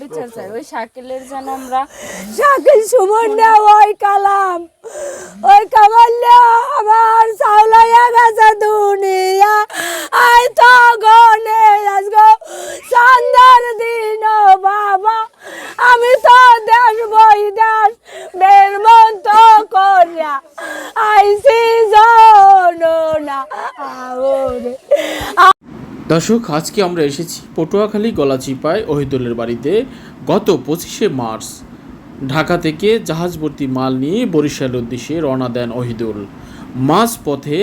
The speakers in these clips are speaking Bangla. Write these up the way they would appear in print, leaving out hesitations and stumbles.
বিচার চাই। ওই শাকিলের যেন আমরা শাকিল সুমন না ওই কালাম ওই কামাল্লা আমার সাউলাইয়া গেছে দুনিয়া আই তো গনে আজগো সন্ধ্যার দিন বাবা আমি তো দেশ বই দেশ বেরমন্ত করিয়া আইসি জননা আওরে। দর্শক, আজকে আমরা এসেছি পটুয়াখালী গলাচিপায় ওহিদুলের বাড়িতে। গত 25শে মার্চ ঢাকা থেকে জাহাজ ভর্তি মাল নিয়ে বরিশালের উদ্দেশ্যে রওনা দেন ওহিদুল। মাঝ পথে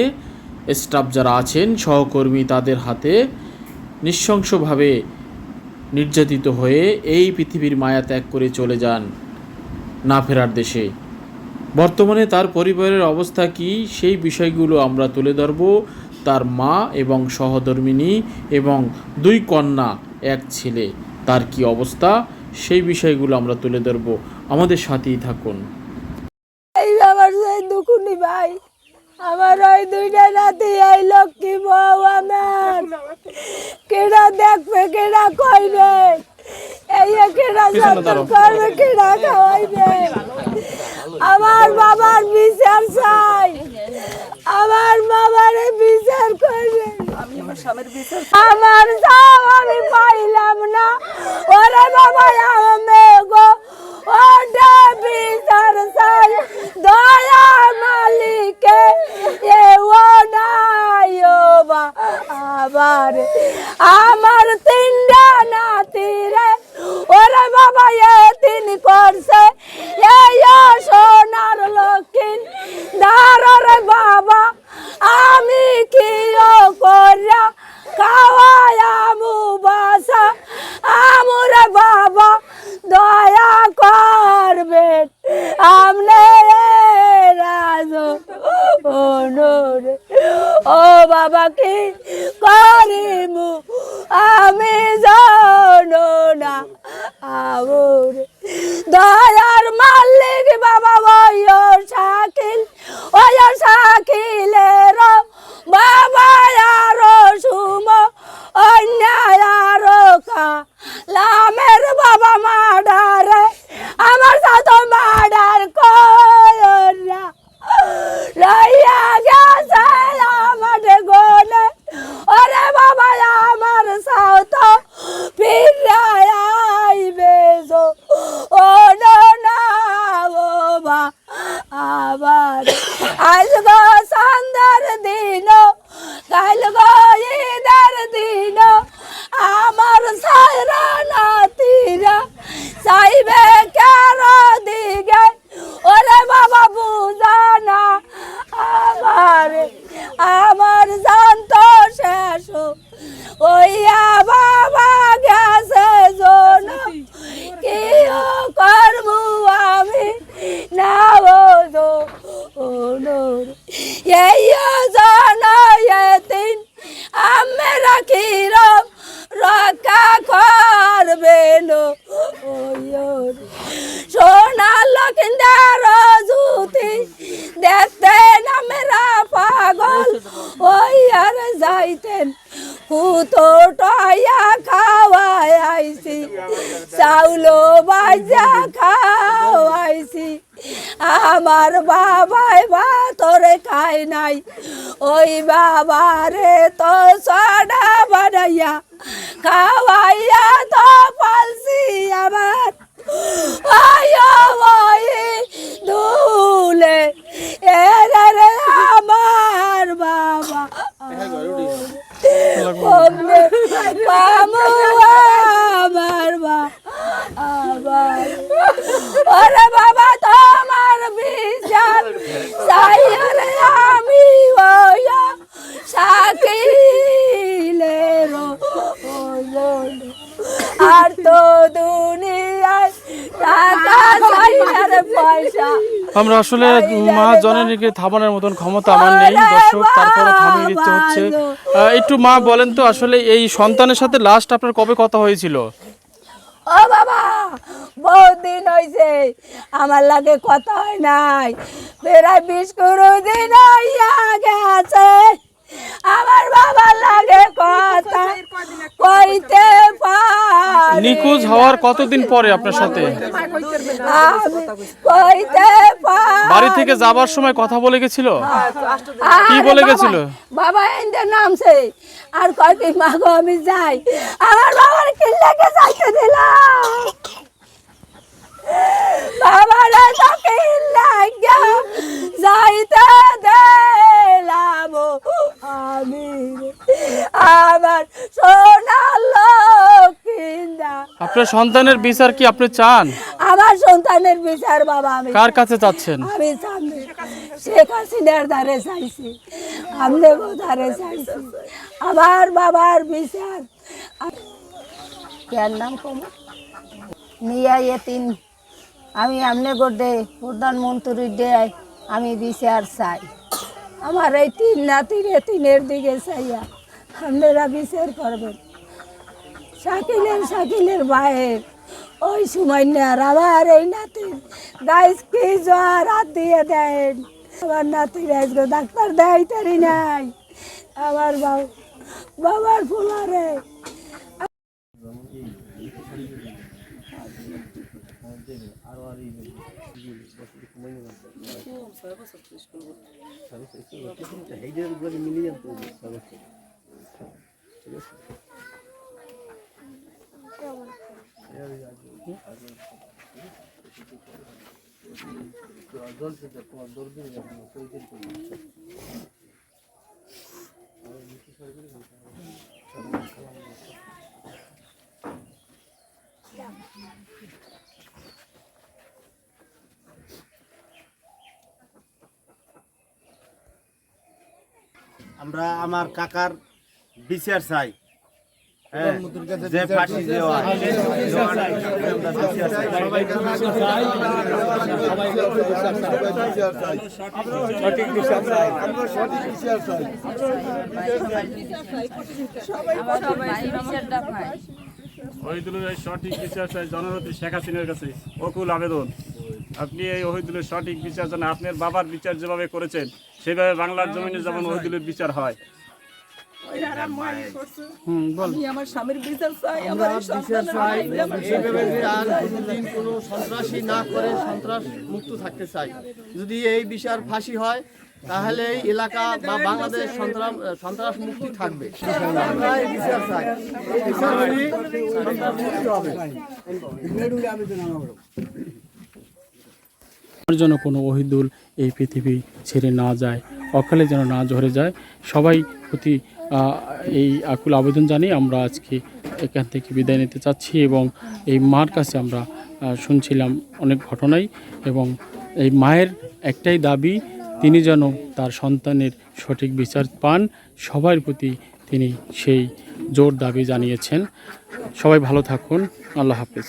স্টাফ যারা আছেন সহকর্মী তাদের হাতে নৃশংসভাবে নির্যাতিত হয়ে এই পৃথিবীর মায়া ত্যাগ করে চলে যান না ফেরার দেশে। বর্তমানে তার পরিবারের অবস্থা কী সেই বিষয়গুলো আমরা তুলে ধরব। তার মা এবং সহধর্মিণী এবং 2 কন্যা 1 ছেলে, তার কি অবস্থা সেই বিষয়গুলো আমরা তুলে ধরব। আমাদের সাথেই থাকুন। এই আমার সেই দুকুনি ভাই আমার ওই 2টা নাতি এই লক্ষ্মী বউ আমার কেডা দেখবে কেডা কইবে এই কেডা যত্ন করবে কেডা খাওয়াইবে। আমার বাবার বিচার চাই, আমার বাবার বিচার করবে। আমার চাও আমি পাইলাম না ওরে বাবা আমি গো ওটা বিচার চাই দয়া মালিকে এ ও নাই বা আবার আমার 3টা নাতি রে ওরে বাবা এতিন করছে এই সোনার লক্ষিন দাররে বাবা আমি কি করিয়া খাওয়ায়ামু বাসা আমরে বাবা দয়া করবেন আমনে রাজ ও বাবা কি করিমু আমি জানো না আমার দয়ার মালিক বাবা ওই শাকিল ওই শাকিলের বাবা আর সুম অন্যায় আর লামের বাবা মাডারে আমার সাথে মাডার কইরা লইয়া গেছে আমার গনে ওরে বাবা আমার সাথ ফিরা আইবে যো ও না বাবা আবার আজ গো সন্ধ্যার দিন কাল গো ঈদের দিন আমার সারা নাতিরা চাইবে কার দিকে ওরে বাবা বুঝানা আমার জানত শেষ ওইয়া বাবা গেছে জন কি করবো আমি না এই জন এতিন আমি রাখির রক্ষা করবেন সোনা লক্ষিন্দার জুতি দেখতে আমরা পাগল ওই আর যাইতেন কুতো টয়া খাওয়াইছি চাউলো বাজা খাওয়াইছি আমার বাবাই ভাতরে খাই নাই ওই বাবারে তো সডা বানাইয়া খাওয়াইয়া তো পালছি আমার দুলে এরে আমার বাবা আমার আবার ওরে বাবা তোমার বিচার চাই রে আমি ওয়া শাকিলের আর তো দুনিয়ায় টাকা চাই রে পয়সা। আমরা আসলে মা জননীকে থামানোর মতন ক্ষমতা আমার নেই দর্শক, তারপরে থামিয়ে দিতে হচ্ছে। একটু মা বলেন তো আসলে এই সন্তানের সাথে লাস্ট আপনার কবে কথা হয়েছিল? ও বাবা বহুত দিন হয়েছে আমার লাগে কথা হয় নাই, প্রায় 20 দিন হইয়া গেছে আমার বাবার লাগে কথা কইতে পারি নিখোঁজ হওয়ার কতদিন পরে আপনার সাথে? আমি কইতে পারি বাড়ি থেকে যাবার সময় কথা বলে গেছিল? কি আরে বলে বাবা, গেছিল? বাবা এন্ডে নামছে আর কয় কি মাগো আমি যাই। আমার বাবার কি লাগে যাইতে দিলাম, বাবারে তো কি লাগে যাইতে দিলাম আমি আমার সোনার লক্ষ্মীন্দা। আপনার সন্তানের বিচার কি আপনি চান? আমার সন্তানের বিচার বাবা আমি কার কাছে চাচ্ছেন? আমি সামনে শেখ হাসিনার ধারে চাইছি, আমনেগো ধারে চাইছি আমার বাবার বিচার। কেন নাম কম নিয়ে এতিন আমি আমনেগো দে প্রধানমন্ত্রী দে আমি বিচার চাই। আমার এই তিন নাতির এতিনের দিকে চাইয়া আপনারা বিচার করবেন। শাকিলের ভাইয়ের ওই সময় না আবার এই নাতির গাইস কি জ্বর হাত দিয়ে দেন। আমার নাতির আজকে ডাক্তার দেয় তারি নাই। আমার বাবার ফুলারে আমরা আমার কাকার বিচার চাই। হ্যাঁ, যে ফাঁসি দেওয়া ওহিদুলের সঠিক বিচার চাই জননেত্রী শেখ হাসিনার কাছে অকুল আবেদন। আপনি এই ওহিদুলের সঠিক বিচার যেন আপনার বাবার বিচার যেভাবে করেছেন সেভাবে বাংলার জমিনে যেমন ওহিদুলের বিচার হয়। আমরা বিচার চাই এইভাবে আর কোনোদিন কোনো সন্ত্রাসী না করে সন্ত্রাস মুক্ত থাকতে চাই। যদি এই বিচার ফাঁসি হয় তাহলে এই এলাকা বা বাংলাদেশ সন্ত্রাস মুক্তি থাকবে। আমরা এই বিচার চাই, এই বিচার হলেই সন্ত্রাস মুক্তি হবে। আমার যেন কোনো ওহিদুল এই পৃথিবী ছেড়ে না যায়, অকালে যেন না ঝরে যায়। সবাই প্রতি এই আকুল আবেদন জানিয়ে আমরা আজকে এখান থেকে বিদায় নিতে চাচ্ছি। এবং এই মার কাছে আমরা শুনছিলাম অনেক ঘটনাই, এবং এই মায়ের একটাই দাবি তিনি যেন তার সন্তানের সঠিক বিচার পান। সবার প্রতি তিনি সেই জোর দাবি জানিয়েছেন। সবাই ভালো থাকুন। আল্লাহ হাফেজ।